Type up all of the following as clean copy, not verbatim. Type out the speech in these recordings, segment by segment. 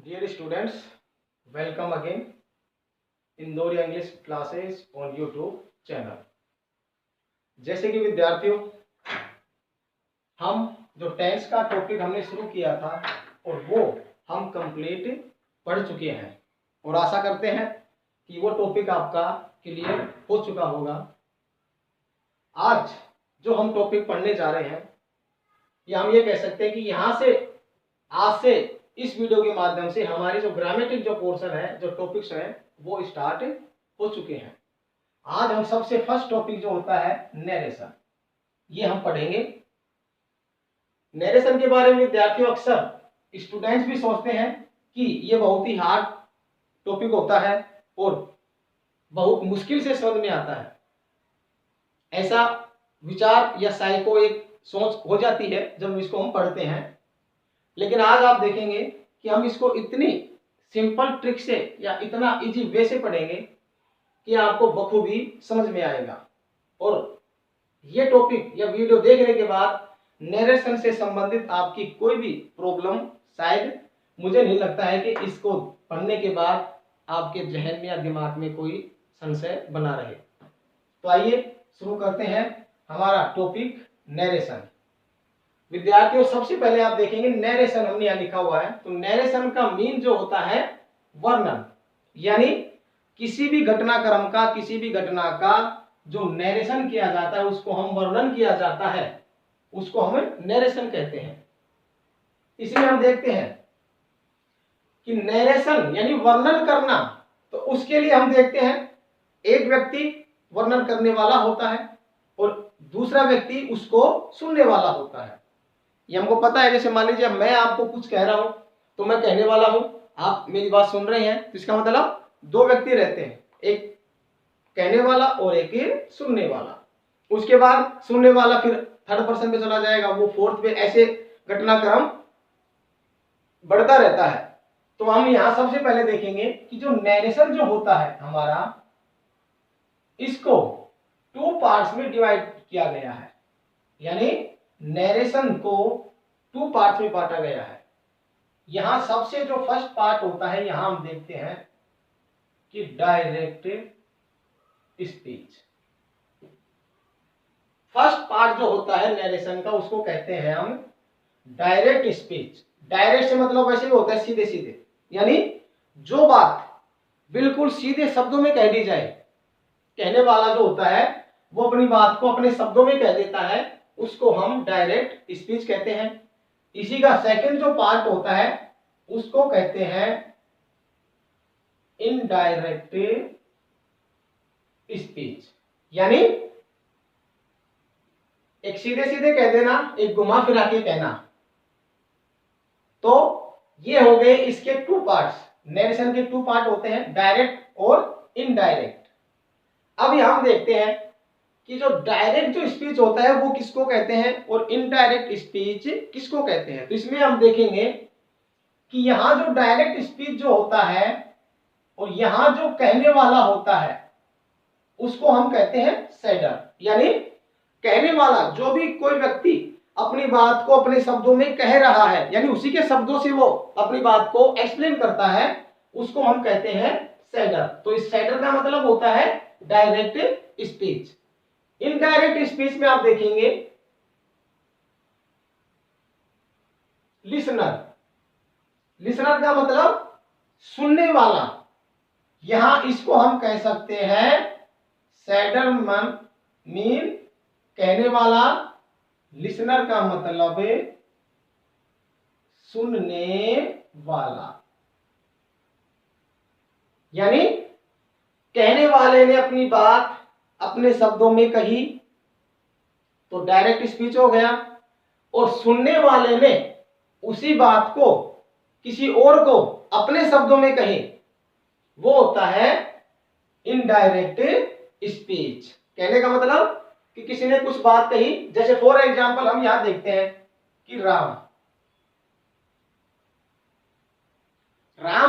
Dear students, welcome again in Noria English classes on YouTube channel। जैसे कि विद्यार्थियों, हम जो टेंस का टॉपिक हमने शुरू किया था और वो हम कंप्लीट पढ़ चुके हैं और आशा करते हैं कि वो टॉपिक आपका क्लियर हो चुका होगा। आज जो हम टॉपिक पढ़ने जा रहे हैं, या हम ये कह सकते हैं कि यहाँ से आज से इस वीडियो के माध्यम से हमारी जो ग्रामेटिक जो पोर्शन है, जो टॉपिक्स हैं, वो स्टार्ट हो चुके हैं। आज हम सबसे फर्स्ट टॉपिक जो होता है नरेशन, ये हम पढ़ेंगे। नरेशन के बारे में विद्यार्थियों अक्सर स्टूडेंट्स भी सोचते हैं कि ये बहुत ही हार्ड टॉपिक होता है और बहुत मुश्किल से समझ में आता है, ऐसा विचार या साइको एक सोच हो जाती है जब इसको हम पढ़ते हैं। लेकिन आज आप देखेंगे कि हम इसको इतनी सिंपल ट्रिक से या इतना इजी वे से पढ़ेंगे कि आपको बखूबी समझ में आएगा। और ये टॉपिक या वीडियो देखने के बाद नरेशन से संबंधित आपकी कोई भी प्रॉब्लम, शायद मुझे नहीं लगता है कि इसको पढ़ने के बाद आपके जहन में या दिमाग में कोई संशय बना रहे। तो आइए शुरू करते हैं हमारा टॉपिक नरेशन। विद्यार्थियों, सबसे पहले आप देखेंगे नरेशन हमने यहाँ लिखा हुआ है, तो नरेशन का मीन जो होता है वर्णन, यानी किसी भी घटनाक्रम का, किसी भी घटना का जो नरेशन किया जाता है, उसको हम वर्णन किया जाता है, उसको हम नरेशन कहते हैं। इसमें हम देखते हैं कि नरेशन यानी वर्णन करना, तो उसके लिए हम देखते हैं एक व्यक्ति वर्णन करने वाला होता है और दूसरा व्यक्ति उसको सुनने वाला होता है। ये हमको पता है। जैसे मान लीजिए मैं आपको कुछ कह रहा हूं, तो मैं कहने वाला हूं, आप मेरी बात सुन रहे हैं, तो इसका मतलब दो व्यक्ति रहते हैं, एक कहने वाला और एक सुनने वाला। उसके बाद सुनने वाला फिर थर्ड पर्सन पे चला जाएगा, वो फोर्थ पे, ऐसे घटनाक्रम बढ़ता रहता है। तो हम यहां सबसे पहले देखेंगे कि जो नरेशन जो होता है हमारा, इसको टू पार्ट्स में डिवाइड किया गया है, यानी नरेशन को टू पार्ट में बांटा गया है। यहां सबसे जो फर्स्ट पार्ट होता है, यहां हम देखते हैं कि डायरेक्ट स्पीच। फर्स्ट पार्ट जो होता है नरेशन का, उसको कहते हैं हम डायरेक्ट स्पीच। डायरेक्ट से मतलब वैसे भी होता है सीधे सीधे, यानी जो बात बिल्कुल सीधे शब्दों में कह दी जाए। कहने वाला जो होता है वो अपनी बात को अपने शब्दों में कह देता है, उसको हम डायरेक्ट स्पीच कहते हैं। इसी का सेकंड जो पार्ट होता है उसको कहते हैं इनडायरेक्ट स्पीच, यानी एक सीधे सीधे कह देना, एक घुमा फिरा के कहना। तो ये हो गए इसके टू पार्ट्स। नरेशन के टू पार्ट होते हैं, डायरेक्ट और इनडायरेक्ट। अब यहां हम देखते हैं कि जो डायरेक्ट जो स्पीच होता है वो किसको कहते हैं और इनडायरेक्ट स्पीच किसको कहते हैं। तो इसमें हम देखेंगे कि यहां जो डायरेक्ट स्पीच जो होता है और यहां जो कहने वाला होता है, उसको हम कहते हैं सेडर। यानी कहने वाला, जो भी कोई व्यक्ति अपनी बात को अपने शब्दों में कह रहा है, यानी उसी के शब्दों से वो अपनी बात को एक्सप्लेन करता है, उसको हम कहते हैं सेडर। तो इस सेडर का मतलब होता है डायरेक्ट स्पीच। इनडायरेक्ट स्पीच में आप देखेंगे लिसनर। लिसनर का मतलब सुनने वाला। यहां इसको हम कह सकते हैं सेडर मीन कहने वाला, लिसनर का मतलब सुनने वाला। यानी कहने वाले ने अपनी बात अपने शब्दों में कही तो डायरेक्ट स्पीच हो गया, और सुनने वाले ने उसी बात को किसी और को अपने शब्दों में कहे, वो होता है इनडायरेक्ट स्पीच। कहने का मतलब कि किसी ने कुछ बात कही, जैसे फॉर एग्जांपल हम यहां देखते हैं कि राम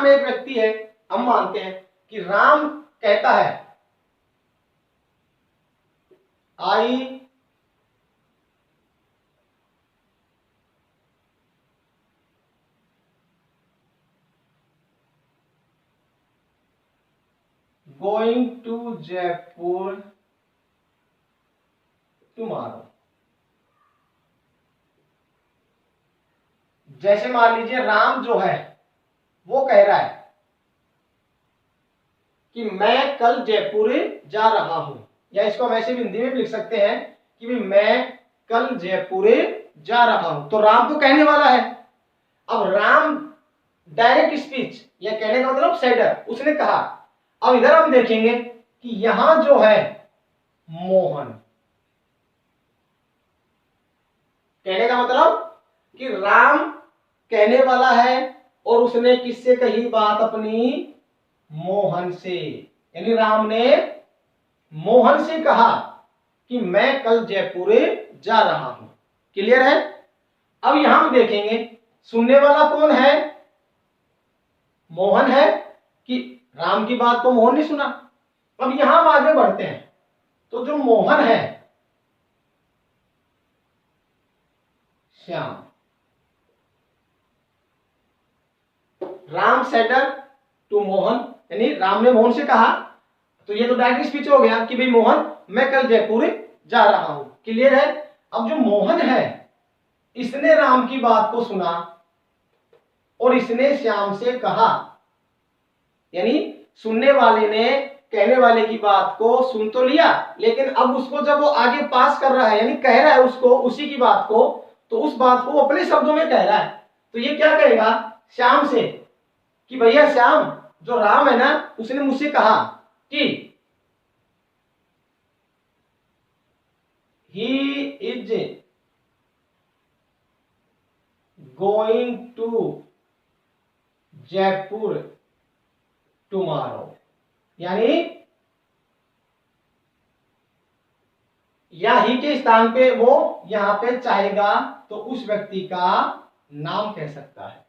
एक व्यक्ति है। हम मानते हैं कि राम कहता है I going to Jaipur tomorrow. जैसे मान लीजिए राम जो है वो कह रहा है कि मैं कल जयपुर जा रहा हूं, या इसको हम ऐसे भी हिंदी में भी लिख सकते हैं कि भी मैं कल जयपुर जा रहा हूं। तो राम तो कहने वाला है। अब राम डायरेक्ट स्पीच, या कहने का मतलब सेडर, उसने कहा। अब इधर हम देखेंगे कि यहां जो है मोहन, कहने का मतलब कि राम कहने वाला है और उसने किससे कही बात अपनी, मोहन से। यानी राम ने मोहन से कहा कि मैं कल जयपुर जा रहा हूं। क्लियर है। अब यहां हम देखेंगे सुनने वाला कौन है, मोहन है, कि राम की बात को मोहन ने सुना। अब यहां हम आगे बढ़ते हैं, तो जो मोहन है श्याम, राम सेडर टू मोहन, यानी राम ने मोहन से कहा। तो ये तो डायरेक्ट स्पीच हो गया कि भाई मोहन मैं कल जयपुर जा रहा हूं। क्लियर है। अब जो मोहन है इसने राम की बात को सुना और इसने श्याम से कहा, यानी सुनने वाले ने कहने वाले की बात को सुन तो लिया, लेकिन अब उसको जब वो आगे पास कर रहा है, यानी कह रहा है उसको उसी की बात को, तो उस बात को वो अपने शब्दों में कह रहा है। तो ये क्या कहेगा श्याम से कि भैया श्याम, जो राम है ना उसने मुझसे कहा कि he is going to Jaipur tomorrow, यानी या ही के स्थान पे वो यहां पे चाहेगा तो उस व्यक्ति का नाम कह सकता है।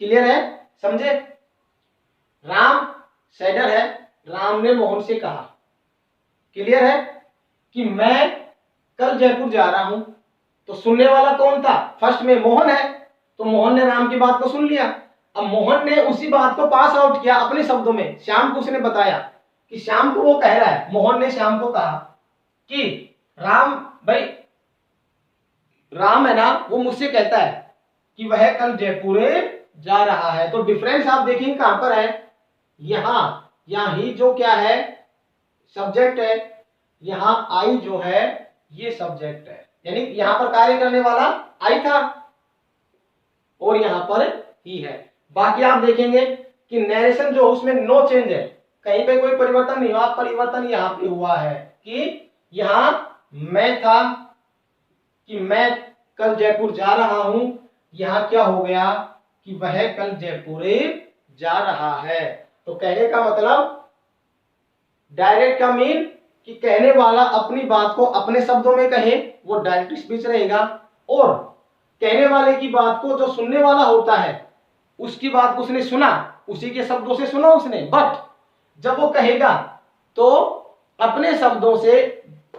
क्लियर है, समझे। राम सेडर है, राम ने मोहन से कहा, क्लियर है, कि मैं कल जयपुर जा रहा हूं। तो सुनने वाला कौन था, फर्स्ट में मोहन है, तो मोहन ने राम की बात को सुन लिया। अब मोहन ने उसी बात को पास आउट किया अपने शब्दों में, श्याम को उसने बताया कि श्याम को वो कह रहा है, मोहन ने श्याम को कहा कि राम भाई, राम है ना वो मुझसे कहता है कि वह कल जयपुर जा रहा है। तो डिफरेंस आप देखेंगे कहां पर है, यहां ही जो क्या है सब्जेक्ट है, यहां आई जो है ये सब्जेक्ट है, यानी यहां पर कार्य करने वाला आई था और यहां पर ही है। बाकी आप देखेंगे कि नरेशन जो उसमें नो चेंज है, कहीं पे कोई परिवर्तन नहीं हुआ। परिवर्तन यहां पे हुआ है कि यहां मैं था कि मैं कल जयपुर जा रहा हूं, यहां क्या हो गया कि वह कल जयपुर जा रहा है। तो कहने का मतलब डायरेक्ट का मीन कि कहने वाला अपनी बात को अपने शब्दों में कहे, वो डायरेक्ट स्पीच रहेगा। और कहने वाले की बात को जो सुनने वाला होता है उसकी बात को उसने सुना, उसी के शब्दों से सुना उसने, बट जब वो कहेगा तो अपने शब्दों से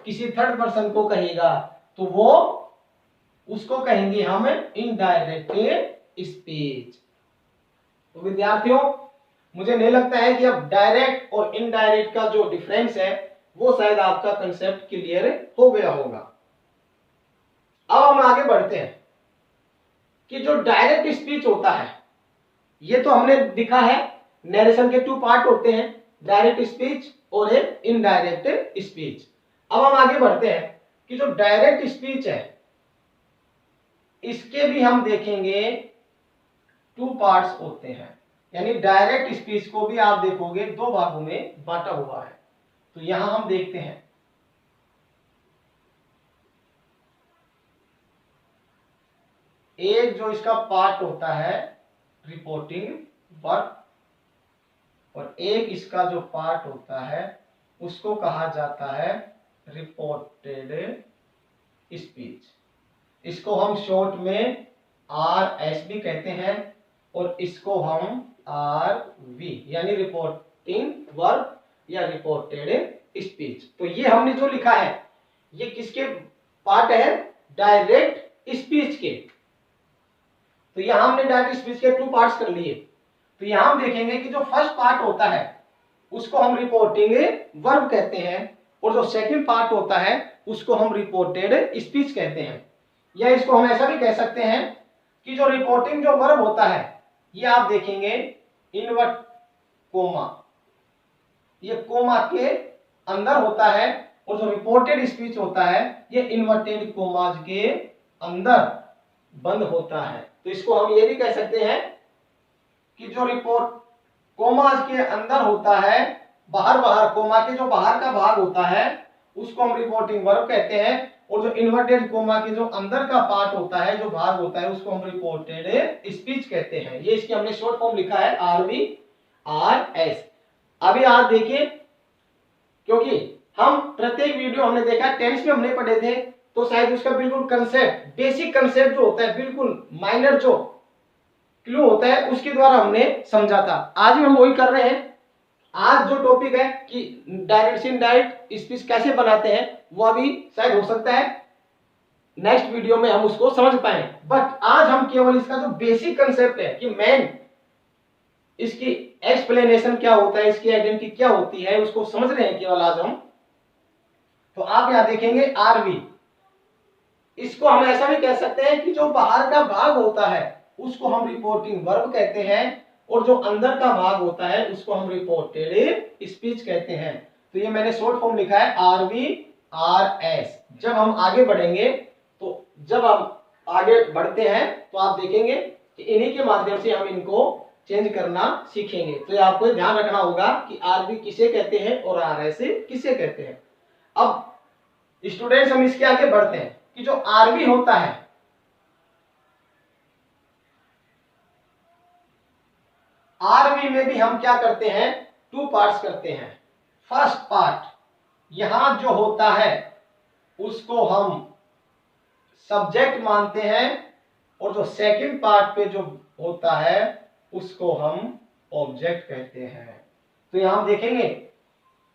किसी थर्ड पर्सन को कहेगा, तो वो उसको कहेंगे हम इनडायरेक्ट स्पीच। तो विद्यार्थियों, मुझे नहीं लगता है कि अब डायरेक्ट और इनडायरेक्ट का जो डिफरेंस है वो शायद आपका कंसेप्ट क्लियर हो गया होगा। अब हम आगे बढ़ते हैं कि जो डायरेक्ट स्पीच होता है, ये तो हमने दिखा है नरेशन के 2 पार्ट होते हैं, डायरेक्ट स्पीच और एक इनडायरेक्ट स्पीच। अब हम आगे बढ़ते हैं कि जो डायरेक्ट स्पीच है इसके भी हम देखेंगे 2 पार्ट्स होते हैं, यानी डायरेक्ट स्पीच को भी आप देखोगे 2 भागों में बांटा हुआ है। तो यहां हम देखते हैं एक जो इसका पार्ट होता है रिपोर्टिंग वर्क, और एक इसका जो पार्ट होता है उसको कहा जाता है रिपोर्टेड स्पीच। इसको हम शॉर्ट में RS भी कहते हैं और इसको हम RV यानी रिपोर्टिंग वर्क या रिपोर्टेड स्पीच। तो ये हमने जो लिखा है ये किसके पार्ट है, डायरेक्ट स्पीच के। तो यहां हमने डायरेक्ट स्पीच के 2 पार्ट्स कर लिए। तो यहां हम देखेंगे कि जो फर्स्ट पार्ट होता है उसको हम रिपोर्टिंग वर्ब कहते हैं, और जो सेकंड पार्ट होता है उसको हम रिपोर्टेड स्पीच कहते हैं। या इसको हम ऐसा भी कह सकते हैं कि जो रिपोर्टिंग जो वर्ब होता है ये आप देखेंगे इनवर्ट कोमा, ये कोमा के अंदर होता है, और जो रिपोर्टेड स्पीच होता है ये इन्वर्टेड कोमाज के अंदर बंद होता है। तो इसको हम ये भी कह सकते हैं कि जो रिपोर्ट कोमाज के अंदर होता है, बाहर कोमा के जो बाहर का भाग होता है उसको हम रिपोर्टिंग वर्ब कहते हैं, और जो इन्वर्टेड कोमा के जो अंदर का पार्ट होता है, जो भाग होता है, उसको हम रिपोर्टेड स्पीच कहते हैं। ये इसकी हमने शॉर्ट फॉर्म लिखा है RVRS। अभी आप देखिए, क्योंकि हम प्रत्येक वीडियो हमने देखा टेंस में हमने पढ़े थे, तो शायद उसका बिल्कुल कंसेप्ट, बेसिक कंसेप्ट जो होता है, बिल्कुल माइनर जो क्लू होता है उसके द्वारा हमने समझा था। आज भी हम वही कर रहे हैं। आज जो टॉपिक है कि डायरेक्ट से इनडायरेक्ट स्पीच कैसे बनाते हैं, वो अभी शायद हो सकता है नेक्स्ट वीडियो में हम उसको समझ पाए, बट आज हम केवल इसका जो बेसिक कंसेप्ट है कि मेन इसकी एक्सप्लेनेशन क्या होता है, इसकी आइडेंटिटी क्या होती है, उसको समझ रहे हैं केवल आज हम। तो आप यहां देखेंगे आरवी, इसको हम ऐसा भी कह सकते हैं कि जो बाहर का भाग होता है उसको हम रिपोर्टिंग वर्ब कहते हैं, और जो अंदर का भाग होता है उसको हम रिपोर्टेड स्पीच कहते हैं। तो ये मैंने शॉर्ट फॉर्म लिखा है RVRS। जब हम आगे बढ़ेंगे, तो जब हम आगे बढ़ते हैं तो आप देखेंगे कि इन्हीं के माध्यम से हम इनको चेंज करना सीखेंगे। तो आपको ध्यान रखना होगा कि RV किसे कहते हैं और RS किसे कहते हैं। अब स्टूडेंट्स हम इसके आगे बढ़ते हैं कि जो RV होता है, RV में भी हम क्या करते हैं, 2 पार्ट्स करते हैं। फर्स्ट पार्ट यहां जो होता है उसको हम सब्जेक्ट मानते हैं, और जो सेकंड पार्ट पे जो होता है उसको हम ऑब्जेक्ट कहते हैं। तो यहां देखेंगे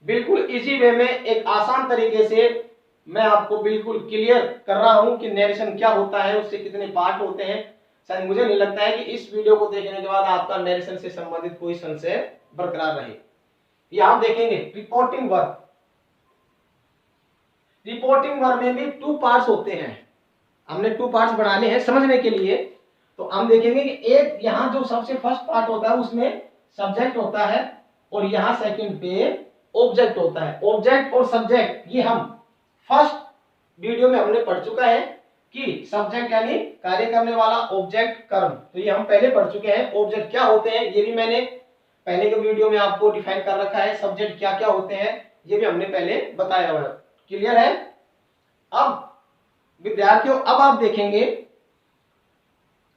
बिल्कुल इजी वे में, एक आसान तरीके से मैं आपको बिल्कुल क्लियर कर रहा हूं कि नरेशन क्या होता है, उससे कितने पार्ट होते हैं। शायद मुझे नहीं लगता है कि इस वीडियो को देखने के बाद आपका नरेशन से संबंधित कोई संशय बरकरार रहे। यहां देखेंगे रिपोर्टिंग वर्ब, रिपोर्टिंग वर्ब में भी 2 पार्ट्स होते हैं। हमने 2 पार्ट्स बनाने हैं समझने के लिए। तो हम देखेंगे कि एक यहां जो सबसे फर्स्ट पार्ट होता है उसमें सब्जेक्ट होता है, और यहां सेकंड पे ऑब्जेक्ट होता है। ऑब्जेक्ट और सब्जेक्ट ये हम फर्स्ट वीडियो में हमने पढ़ चुका है कि सब्जेक्ट यानी कार्य करने वाला, ऑब्जेक्ट कर्म, तो ये हम पहले पढ़ चुके हैं। ऑब्जेक्ट क्या होते हैं ये भी मैंने पहले के वीडियो में आपको डिफाइन कर रखा है। सब्जेक्ट क्या क्या होते हैं ये भी हमने पहले बताया हुआ है। क्लियर है? अब विद्यार्थियों, अब आप देखेंगे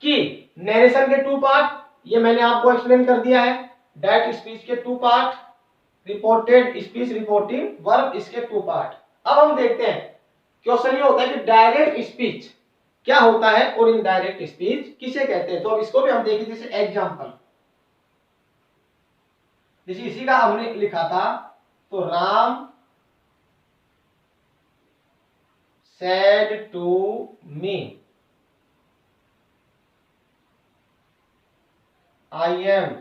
कि नरेशन के 2 पार्ट ये मैंने आपको एक्सप्लेन कर दिया है। डायरेक्ट स्पीच के 2 part, reported speech, reporting verb, इसके 2 पार्ट। अब हम देखते हैं, क्वेश्चन ये होता है कि डायरेक्ट स्पीच क्या होता है और इनडायरेक्ट स्पीच किसे कहते हैं। तो अब इसको भी हम देखें, जैसे एग्जांपल, जैसे इसी का हमने लिखा था, तो Ram said to me I am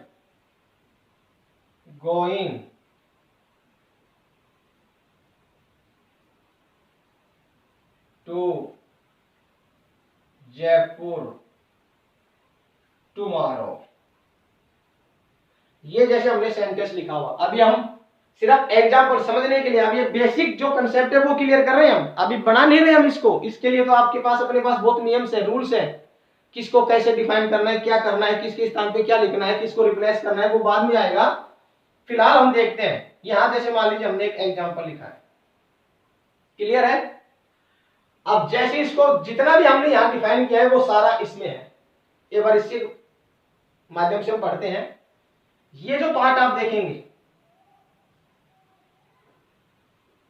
going to Jaipur tomorrow। ये जैसे हमने सेंटेंस लिखा हुआ। अभी हम सिर्फ एग्जांपल समझने के लिए, अब ये बेसिक जो कंसेप्ट है वो क्लियर कर रहे हैं हम, अभी बना नहीं रहे हम इसको। इसके लिए तो आपके पास अपने पास बहुत नियम्स है, रूल्स है, किसको कैसे डिफाइन करना है, क्या करना है, किसके स्थान पे क्या लिखना है, किसको रिप्लेस करना है, वो बाद में आएगा। फिलहाल हम देखते हैं, यहां जैसे मान लीजिए हमने एक एग्जांपल लिखा है। क्लियर है? अब जैसे इसको जितना भी हमने यहां डिफाइन किया है वो सारा इसमें है। एक बार इसके माध्यम से हम पढ़ते हैं। ये जो पार्ट आप देखेंगे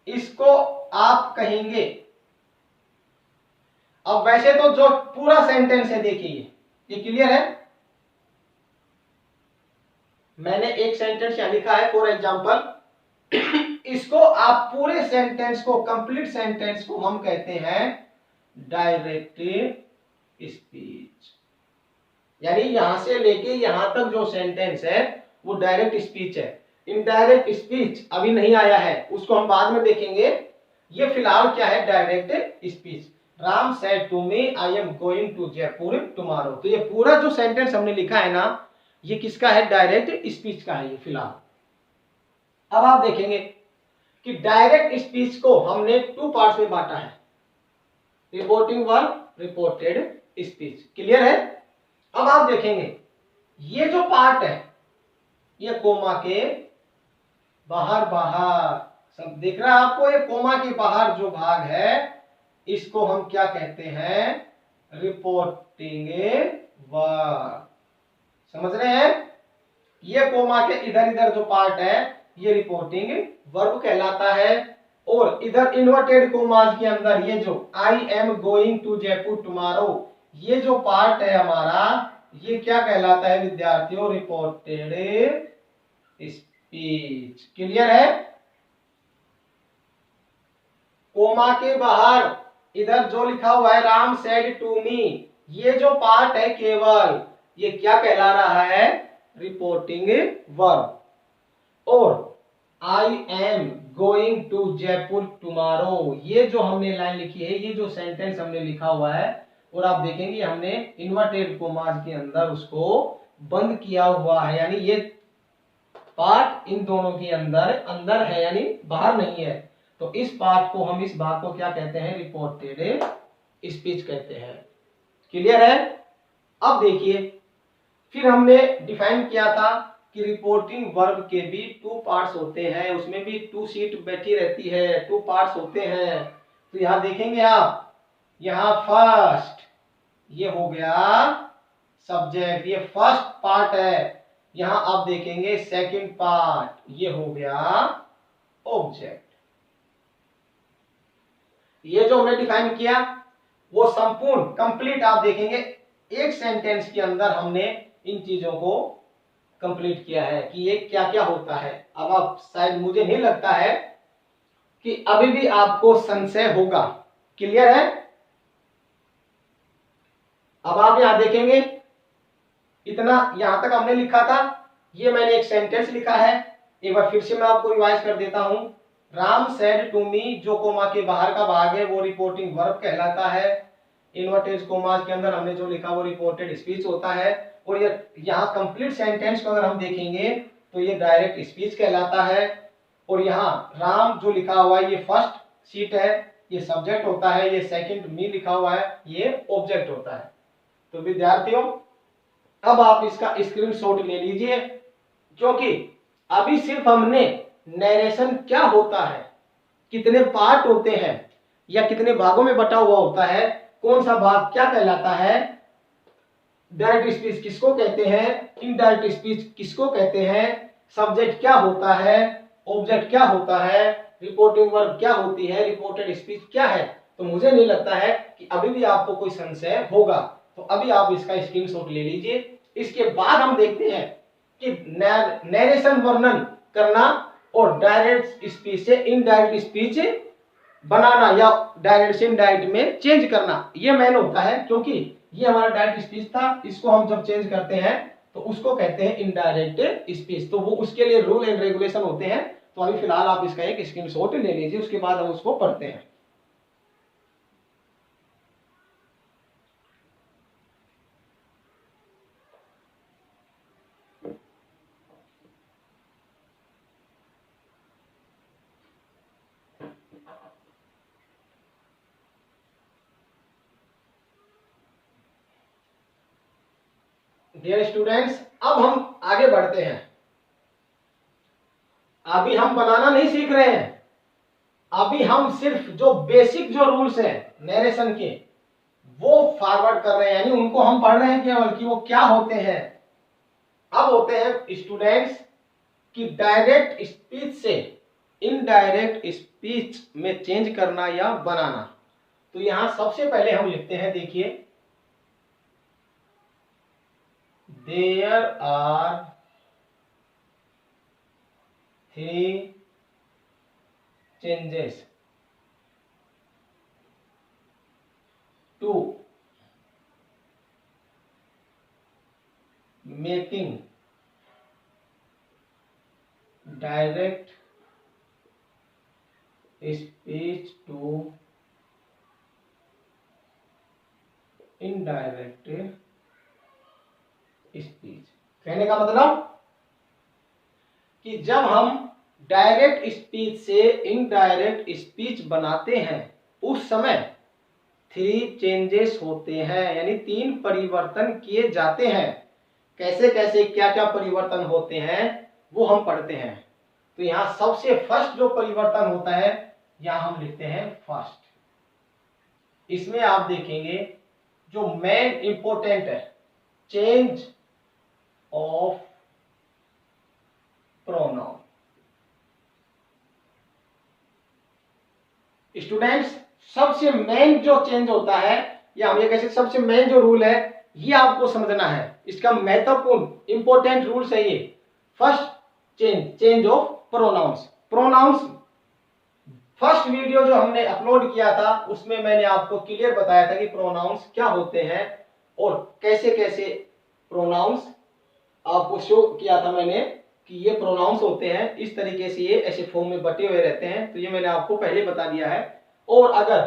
इसको आप कहेंगे, अब वैसे तो जो पूरा सेंटेंस है देखिए, ये क्लियर है? मैंने एक सेंटेंस यहां लिखा है फॉर एग्जांपल। इसको आप पूरे सेंटेंस को, कंप्लीट सेंटेंस को हम कहते हैं डायरेक्ट स्पीच। यानी यहां से लेके यहां तक जो सेंटेंस है वो डायरेक्ट स्पीच है। इनडायरेक्ट स्पीच अभी नहीं आया है, उसको हम बाद में देखेंगे। ये फिलहाल क्या है, direct speech. Ram said to me I am going to Jaipur tomorrow. तो ये पूरा जो सेंटेंस हमने लिखा है ना, ये किसका है, डायरेक्ट स्पीच का है ये फिलहाल। अब आप देखेंगे कि डायरेक्ट स्पीच को हमने टू पार्ट्स में बांटा है, reporting verb, reported speech. Clear है। अब आप देखेंगे ये जो पार्ट है, ये कोमा के बाहर बाहर, सब दिख रहा है आपको, ये कोमा के बाहर जो भाग है इसको हम क्या कहते हैं, रिपोर्टिंग वर्ब। समझ रहे हैं। ये कोमा के इधर इधर जो पार्ट है ये रिपोर्टिंग वर्ब कहलाता है। और इधर इन्वर्टेड कोमास के अंदर ये जो I am going to Jaipur tomorrow, ये जो पार्ट है हमारा, ये क्या कहलाता है विद्यार्थियों, रिपोर्टेड स्पीच। क्लियर है। कोमा के बाहर इधर जो लिखा हुआ है राम सेड टू मी, ये जो पार्ट है केवल ये क्या कहला रहा है, रिपोर्टिंग वर्ब। और I am going to Jaipur tomorrow, ये जो हमने लाइन लिखी है, ये जो सेंटेंस हमने लिखा हुआ है, और आप देखेंगे हमने इन्वर्टेड कोमास के अंदर उसको बंद किया हुआ है, यानी ये पार्ट इन दोनों के अंदर अंदर है, यानी बाहर नहीं है। तो इस पार्ट को हम, इस भाग को क्या कहते हैं, रिपोर्टेड स्पीच कहते हैं। क्लियर है। अब देखिए, फिर हमने डिफाइन किया था कि रिपोर्टिंग वर्ब के भी टू पार्ट्स होते हैं, उसमें भी टू सीट बैठी रहती है, टू पार्ट्स होते हैं। तो यहां देखेंगे आप, यहां फर्स्ट ये हो गया सब्जेक्ट, ये फर्स्ट पार्ट है। यहां आप देखेंगे सेकंड पार्ट, ये हो गया ऑब्जेक्ट। ये जो हमने डिफाइन किया वो संपूर्ण कंप्लीट आप देखेंगे एक सेंटेंस के अंदर हमने इन चीजों को कंप्लीट किया है कि ये क्या क्या होता है। अब आप शायद, मुझे नहीं लगता है कि अभी भी आपको संशय होगा। क्लियर है। अब आप यहां देखेंगे, इतना यहां तक हमने लिखा था, ये मैंने एक सेंटेंस लिखा है। एक बार फिर से मैं आपको रिवाइज कर देता हूं। राम सेड टू मी, जो कोमा के बाहर का भाग है वो रिपोर्टिंग वर्ब कहलाता है। इन्वर्टेड कोमास के अंदर हमने जो लिखा वो रिपोर्टेड स्पीच होता है। और ये यहाँ कंप्लीट सेंटेंस को अगर हम देखेंगे तो ये डायरेक्ट स्पीच कहलाता है। और यहाँ राम जो लिखा हुआ है ये फर्स्ट सीट है, ये सब्जेक्ट होता है। ये सेकंड मी लिखा हुआ है, ये ऑब्जेक्ट होता है। तो विद्यार्थियों, अब आप इसका स्क्रीनशॉट ले लीजिए, क्योंकि अभी सिर्फ हमने नरेशन क्या होता है, कितने पार्ट होते हैं या कितने भागों में बटा हुआ होता है, कौन सा भाग क्या कहलाता है, डायरेक्ट स्पीच किसको कहते हैं, इनडायरेक्ट स्पीच किसको कहते हैं, सब्जेक्ट क्या होता है, ऑब्जेक्ट क्या होता है, रिपोर्टिंग वर्ब क्या होती है, रिपोर्टेड स्पीच क्या है। तो मुझे नहीं लगता है कि अभी भी आपको कोई संशय होगा। तो अभी आप इसका स्क्रीनशॉट ले लीजिए। इसके बाद हम देखते हैं कि नरेशन वर्णन करना और डायरेक्ट स्पीच से इनडायरेक्ट स्पीच बनाना या डायरेक्ट से इनडायरेक्ट में चेंज करना, ये मेन होता है। क्योंकि ये हमारा डायरेक्ट स्पीच था, इसको हम जब चेंज करते हैं तो उसको कहते हैं इनडायरेक्ट स्पीच। तो वो उसके लिए रूल एंड रेगुलेशन होते हैं। तो अभी फिलहाल आप इसका एक स्क्रीनशॉट ले लीजिए, उसके बाद हम उसको पढ़ते हैं। डियर स्टूडेंट्स, अब हम आगे बढ़ते हैं। अभी हम बनाना नहीं सीख रहे हैं, अभी हम सिर्फ जो बेसिक जो रूल्स हैं नरेशन के वो फॉरवर्ड कर रहे हैं, यानी उनको हम पढ़ रहे हैं केवल कि वो क्या होते हैं। अब होते हैं स्टूडेंट्स कि डायरेक्ट स्पीच से इनडायरेक्ट स्पीच में चेंज करना या बनाना। तो यहां सबसे पहले हम लिखते हैं, देखिए, there are 3 changes to making direct speech to indirect speech. कहने का मतलब कि जब हम डायरेक्ट स्पीच से इनडायरेक्ट स्पीच बनाते हैं उस समय 3 चेंजेस होते हैं, यानी 3 परिवर्तन किए जाते हैं। कैसे कैसे क्या क्या परिवर्तन होते हैं वो हम पढ़ते हैं। तो यहां सबसे फर्स्ट जो परिवर्तन होता है यहां हम लिखते हैं फर्स्ट। इसमें आप देखेंगे जो मेन इंपॉर्टेंट है, चेंज ऑफ प्रोनाउन। स्टूडेंट्स, सबसे मेन जो चेंज होता है, या हम ये कह सकते सबसे मेन जो रूल है, ये आपको समझना है। इसका महत्वपूर्ण इंपॉर्टेंट रूल्स है ये। First change of pronouns. Pronouns first video जो हमने अपलोड किया था उसमें मैंने आपको क्लियर बताया था कि प्रोनाउंस क्या होते हैं और कैसे कैसे प्रोनाउंस आपको शो किया था मैंने कि ये प्रोनाउंस होते हैं, इस तरीके से ये ऐसे फॉर्म में बटे हुए रहते हैं। तो ये मैंने आपको पहले बता दिया है। और अगर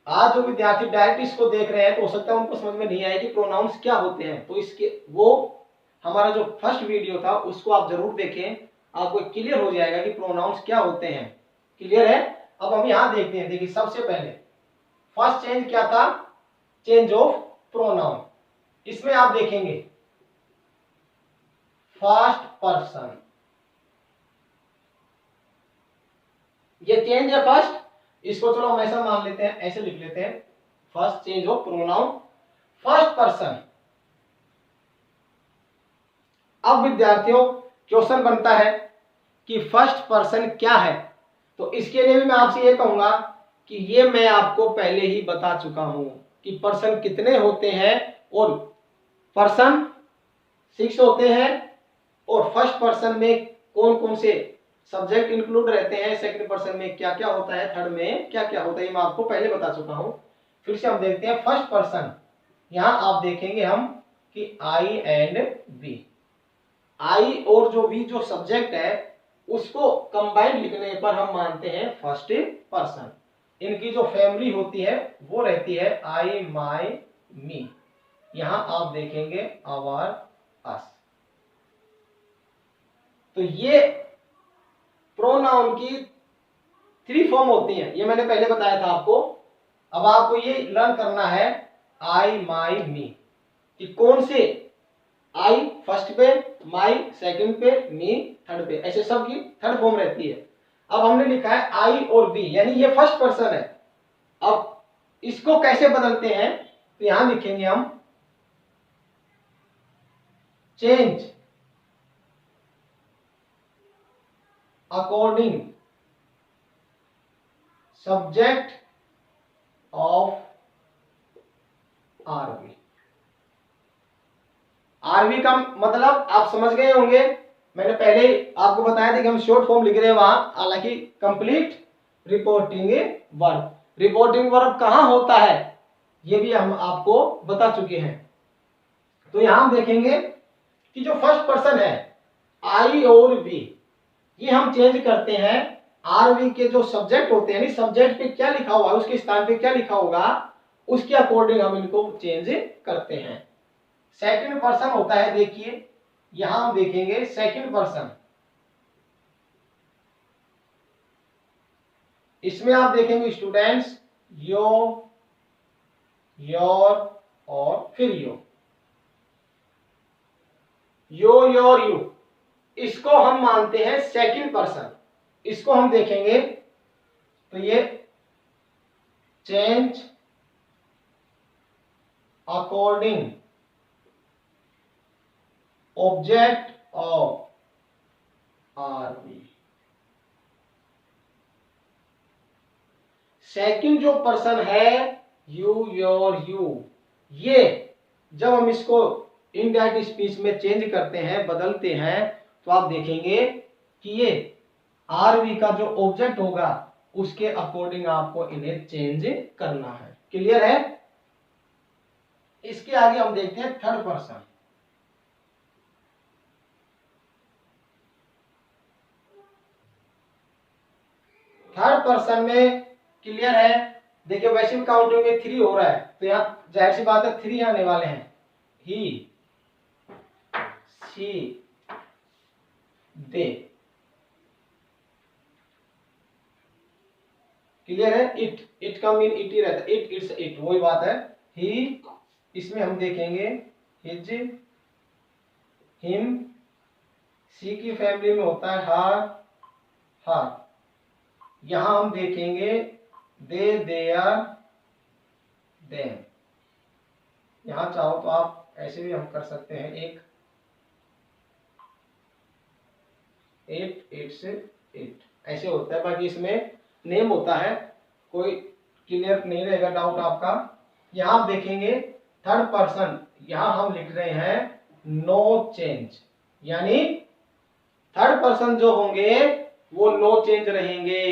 आज जो विद्यार्थी डायरेक्ट इसको देख रहे हैं तो हो सकता है उनको समझ में नहीं आए कि प्रोनाउंस क्या होते हैं, तो इसके वो हमारा जो फर्स्ट वीडियो था उसको आप जरूर देखें, आपको क्लियर हो जाएगा कि प्रोनाउंस क्या होते हैं। क्लियर है? अब हम यहां देखते हैं। देखिए सबसे पहले फर्स्ट चेंज क्या था, चेंज ऑफ प्रोनाउन। इसमें आप देखेंगे फर्स्ट पर्सन, ये चेंज है फर्स्ट। इसको चलो हम ऐसा मान लेते हैं, ऐसे लिख लेते हैं, first change of pronoun first person. अब विद्यार्थियों क्वेश्चन बनता है कि फर्स्ट पर्सन क्या है। तो इसके लिए भी मैं आपसे ये कहूंगा कि ये मैं आपको पहले ही बता चुका हूं कि पर्सन कितने होते हैं, और पर्सन 6 होते हैं, और फर्स्ट पर्सन में कौन कौन से सब्जेक्ट इंक्लूड रहते हैं, सेकंड पर्सन में क्या क्या होता है, थर्ड में क्या क्या होता है, ये मैं आपको पहले बता चुका हूं। फिर से हम देखते हैं फर्स्ट पर्सन। यहां आप देखेंगे हम कि आई एंड वी। आई और जो वी जो सब्जेक्ट है उसको कंबाइंड लिखने पर हम मानते हैं फर्स्ट पर्सन। इनकी जो फैमिली होती है वो रहती है आई, माई, मी। यहां आप देखेंगे आवर, अस। तो ये प्रोनाउन की 3 फॉर्म होती हैं, ये मैंने पहले बताया था आपको। अब आपको ये लर्न करना है आई, माई, मी कि कौन से आई फर्स्ट पे, माई सेकंड पे, मी थर्ड पे, ऐसे सब की थर्ड फॉर्म रहती है। अब हमने लिखा है आई और वी, यानी ये फर्स्ट पर्सन है। अब इसको कैसे बदलते हैं, तो यहां लिखेंगे हम change according subject of RV. RV का मतलब आप समझ गए होंगे, मैंने पहले आपको बताया था कि हम शॉर्ट फॉर्म लिख रहे हैं वहां, हालांकि complete reporting verb. Reporting verb कहां होता है ये भी हम आपको बता चुके हैं। तो यहां हम देखेंगे कि जो फर्स्ट पर्सन है आई और वी, ये हम चेंज करते हैं आरवी के जो सब्जेक्ट होते हैं, सब्जेक्ट पे क्या लिखा हुआ है, उसके स्थान पे क्या लिखा होगा, उसके अकॉर्डिंग हम इनको चेंज करते हैं। सेकंड पर्सन होता है, देखिए यहां हम देखेंगे सेकंड पर्सन। इसमें आप देखेंगे स्टूडेंट्स यो, योर और फिर यो, यो, योर, यू, इसको हम मानते हैं सेकंड पर्सन। इसको हम देखेंगे तो ये change according object of RV. Second जो पर्सन है यू, योर, यू, ये जब हम इसको इनडायरेक्ट स्पीच में चेंज करते हैं, बदलते हैं, तो आप देखेंगे कि ये आरवी का जो ऑब्जेक्ट होगा उसके अकॉर्डिंग आपको इन्हें चेंज करना है। क्लियर है? इसके आगे हम देखते हैं थर्ड पर्सन। थर्ड पर्सन में क्लियर है। देखिए वैसे भी काउंटिंग में 3 हो रहा है, तो यहाँ जाहिर सी बात है 3 आने वाले हैं। ही, शी, दे। क्लियर है। इट का मीन इट ही रहता है, इट, इट्स, इट, वही बात है। ही, इसमें हम देखेंगे हिज, हिम। सी की फैमिली में होता है हर, हर। यहां हम देखेंगे दे, देयर, देम। यहां चाहो तो आप ऐसे भी हम कर सकते हैं, एक इट, इट्स, इट, ऐसे होता है। बाकी इसमें नेम होता है, कोई क्लियर नहीं रहेगा डाउट आपका। यहां आप देखेंगे थर्ड पर्सन, यहां हम लिख रहे हैं नो चेंज, यानी थर्ड पर्सन जो होंगे वो नो चेंज रहेंगे,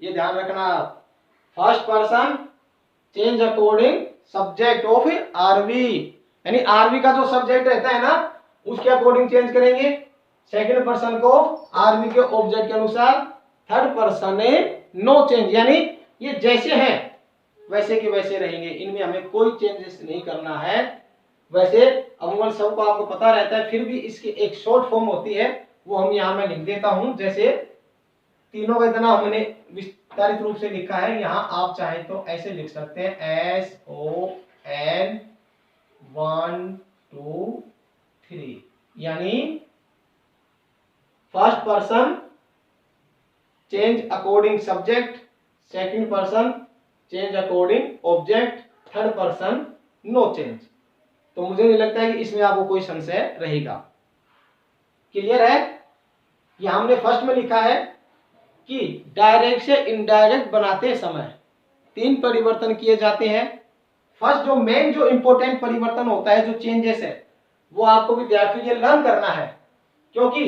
ये ध्यान रखना। First person change according subject of RV, यानी आरवी का जो सब्जेक्ट रहता है ना उसके अकॉर्डिंग चेंज करेंगे। सेकंड पर्सन को आरवी के ऑब्जेक्ट के अनुसार। थर्ड पर्सन है नो चेंज, यानी ये जैसे हैं वैसे के वैसे रहेंगे, इनमें हमें कोई चेंजेस नहीं करना है। वैसे अमूमन सबको आपको पता रहता है, फिर भी इसकी एक शॉर्ट फॉर्म होती है, वो हम यहाँ में लिख देता हूं। जैसे तीनों का इतना हमने विस्तारित रूप से लिखा है, यहां आप चाहे तो ऐसे लिख सकते हैं SON 1 2 3, यानी first person change according subject, second person change according object, third person no change. तो मुझे नहीं लगता है कि इसमें आपको कोई संशय रहेगा। क्लियर है। यहां हमने फर्स्ट में लिखा है कि डायरेक्ट से इनडायरेक्ट बनाते समय 3 परिवर्तन किए जाते हैं। फर्स्ट जो मेन जो इंपॉर्टेंट परिवर्तन होता है, जो चेंजेस है, वो आपको विद्यार्थियों ये लर्न करना है, क्योंकि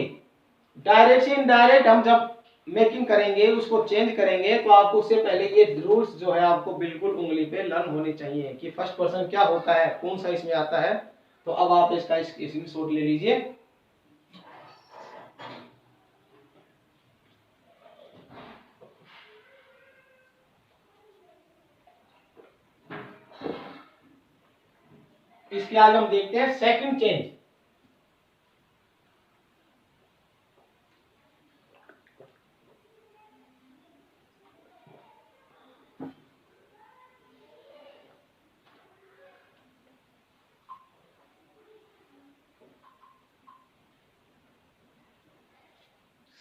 डायरेक्ट से इनडायरेक्ट हम जब मेकिंग करेंगे, उसको चेंज करेंगे, तो आपको उससे पहले ये रूल्स जो है आपको बिल्कुल उंगली पे लर्न होने चाहिए कि फर्स्ट पर्सन क्या होता है, कौन सा इसमें आता है। तो अब आप इसका स्क्रीनशॉट ले लीजिए। इसके आगे हम देखते हैं सेकंड चेंज।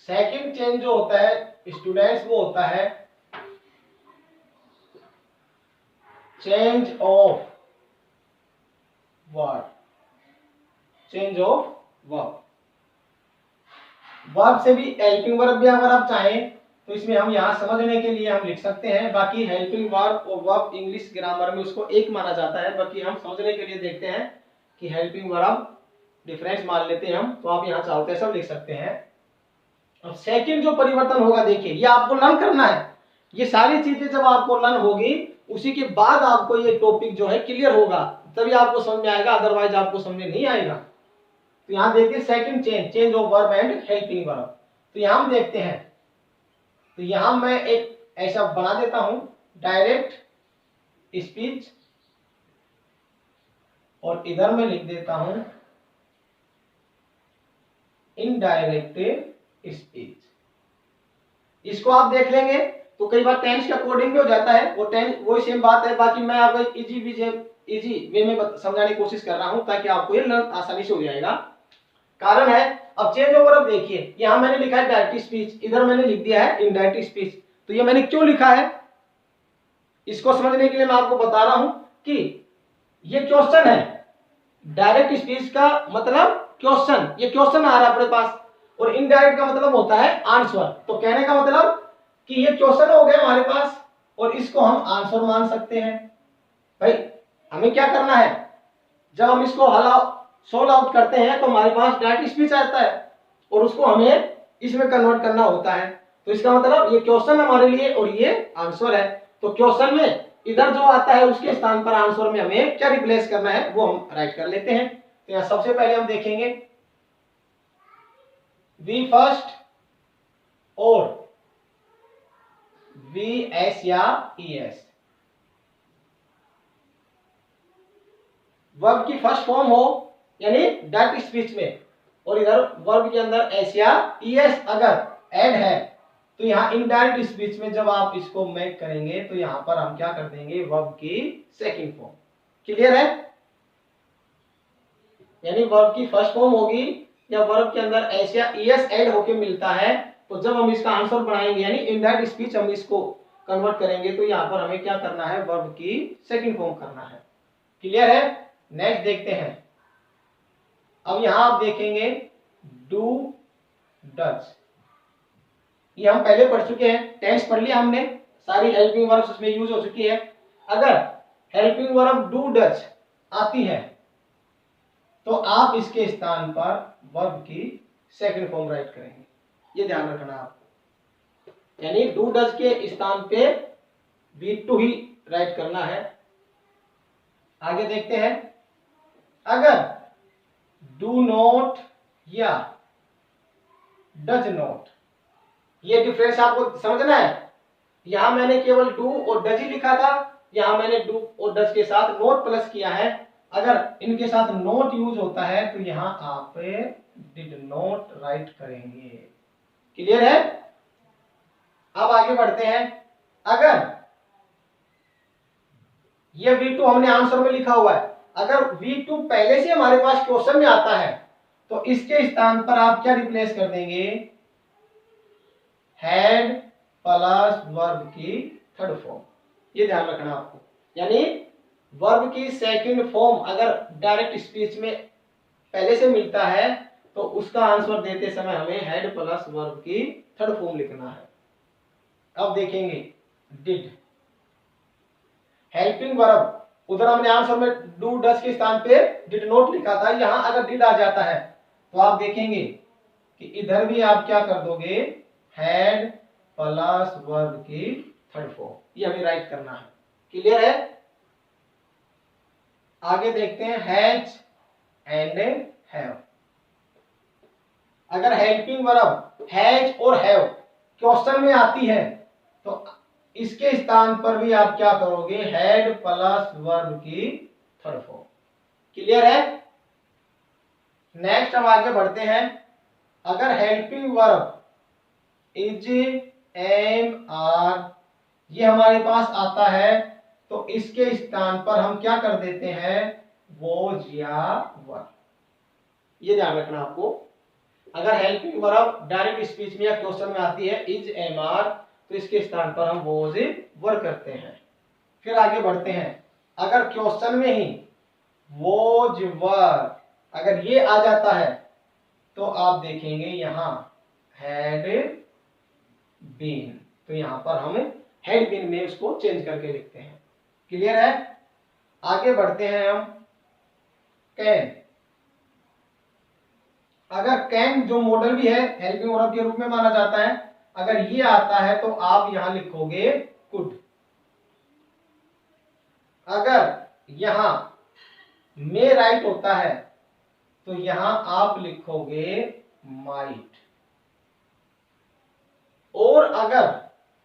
सेकंड चेंज जो होता है स्टूडेंट्स, वो होता है change of verb, change of verb. Verb से भी हेल्पिंग वर्ब भी अगर आप चाहें तो इसमें हम यहां समझने के लिए हम लिख सकते हैं। बाकी हेल्पिंग वर्ब और वर्ब इंग्लिश ग्रामर में उसको एक माना जाता है, बाकी हम समझने के लिए देखते हैं कि हेल्पिंग वर्ब डिफरेंस मान लेते हैं हम, तो आप यहां चाहते हैं सब लिख सकते हैं। अब सेकंड जो परिवर्तन होगा, देखिए ये आपको लर्न करना है। ये सारी चीजें जब आपको लर्न होगी, उसी के बाद आपको ये टॉपिक जो है क्लियर होगा, तभी आपको समझ में आएगा, अदरवाइज आपको समझ में नहीं आएगा। तो यहां देखिए second change, change of verb and helping verb. तो यहां हम देखते हैं, तो यहां मैं एक ऐसा बना देता हूं डायरेक्ट स्पीच, और इधर मैं लिख देता हूं इनडायरेक्ट स्पीच। इसको आप देख लेंगे तो कई बार टेंस के अकॉर्डिंग भी हो जाता है, वो टेंस वही सेम बात है। बाकी मैं आपको इजी वे में समझाने की कोशिश कर रहा हूं, ताकि आपको ये लर्न आसानी से हो जाएगा। कारण है, अब चेंज ओवर, अब देखिए यहां मैंने लिखा है डायरेक्ट स्पीच, इधर मैंने लिख दिया है इनडायरेक्ट स्पीच। तो ये मैंने क्यों लिखा है, इसको समझने के लिए मैं आपको बता रहा हूं कि ये क्वेश्चन है। डायरेक्ट स्पीच का मतलब क्वेश्चन, ये क्वेश्चन आ रहा है अपने पास, और इनडायरेक्ट का मतलब होता है आंसर। तो कहने का मतलब कि ये क्वेश्चन हो गए हमारे पास, और इसको हम आंसर मान सकते हैं। भाई हमें क्या करना है, जब हम इसको सोल्व आउट करते हैं तो हमारे पास डायरेक्ट स्पीच आता है, और उसको हमें इसमें कन्वर्ट करना होता है। तो इसका मतलब ये क्वेश्चन हमारे लिए और ये आंसर है। तो क्वेश्चन में इधर जो आता है उसके स्थान पर आंसर में हमें क्या रिप्लेस करना है वो हम राइट कर लेते हैं। तो यहां सबसे पहले हम देखेंगे वी फर्स्ट और वी एस या ई एस। वर्ब की फर्स्ट फॉर्म हो यानी डायरेक्ट स्पीच में, और इधर वर्ब के अंदर एस या ई एस अगर ऐड है तो यहाँ इनडायरेक्ट स्पीच में जब आप इसको मेक करेंगे तो यहाँ पर हम क्या कर देंगे, वर्ब की सेकंड फॉर्म। क्लियर है? यानी वर्ब की फर्स्ट फॉर्म होगी या वर्ब के अंदर एस या ई एस ऐड होके मिलता है, तो जब हम इसका आंसर बनाएंगे यानी इनडायरेक्ट स्पीच हम इसको कन्वर्ट करेंगे तो यहाँ पर हमें क्या करना है, वर्ब की सेकंड फॉर्म करना है। क्लियर है? नेक्स्ट देखते हैं। अब यहां आप देखेंगे डू डज, ये हम पहले पढ़ चुके हैं, टेंस पढ़ लिया हमने, सारी हेल्पिंग वर्ब्स उसमें यूज हो चुकी है। अगर हेल्पिंग वर्ब डू डज आती है तो आप इसके स्थान पर वर्ब की सेकंड फॉर्म राइट करेंगे, ये ध्यान रखना आपको। यानी डू डज के स्थान पे वी टू ही राइट करना है। आगे देखते हैं, अगर डू नॉट या डज नॉट, ये डिफरेंस आपको समझना है। यहां मैंने केवल डू और डज ही लिखा था, यहां मैंने डू और डज के साथ नोट प्लस किया है। अगर इनके साथ नोट यूज होता है तो यहां आप डिड नॉट राइट करेंगे। क्लियर है? अब आगे बढ़ते हैं। अगर ये V2 हमने आंसर में लिखा हुआ है, अगर V2 पहले से हमारे पास क्वेश्चन में आता है तो इसके स्थान पर आप क्या रिप्लेस कर देंगे, हैड प्लस वर्ब की थर्ड फॉर्म। ये ध्यान रखना आपको। यानी वर्ब की सेकंड फॉर्म अगर डायरेक्ट स्पीच में पहले से मिलता है तो उसका आंसर देते समय हमें हैड प्लस वर्ब की थर्ड फॉर्म लिखना है। अब देखेंगे डिड, हेल्पिंग वर्ब, उधर हमने आंसर में डू डज के स्थान पे डिड नॉट लिखा था, यहां अगर डिड आ जाता है तो आप देखेंगे कि इधर भी आप क्या कर दोगे, हैड प्लस वर्ब की थर्ड फॉर्म, ये हमें राइट करना है। क्लियर है? आगे देखते हैं हैज एंड हैव। अगर हेल्पिंग वर्ब हैज और हैव क्वेश्चन में आती है तो इसके स्थान पर भी आप क्या करोगे, हैड प्लस वर्ब की थर्ड फॉर्म। क्लियर है? नेक्स्ट हम आगे बढ़ते हैं। अगर helping verb is, am, are ये हमारे पास आता है तो इसके स्थान पर हम क्या कर देते हैं, वॉज या वर। ये ध्यान रखना आपको। अगर हेल्पिंग वर्ब डायरेक्ट स्पीच में या क्वेश्चन में आती है इज, एम, आर, तो इसके स्थान पर हम वॉज वर करते हैं। फिर आगे बढ़ते हैं। अगर क्वेश्चन में ही वॉज वर अगर ये आ जाता है तो आप देखेंगे यहां हैड बीन, तो यहां पर हम हैड बीन में उसको चेंज करके लिखते हैं। क्लियर है? आगे बढ़ते हैं हम कैन। अगर कैन जो मॉडल भी है हेल्पिंग वर्ब के रूप में माना जाता है, अगर ये आता है तो आप यहां लिखोगे कुड। अगर यहां में राइट होता है तो यहां आप लिखोगे माइट। और अगर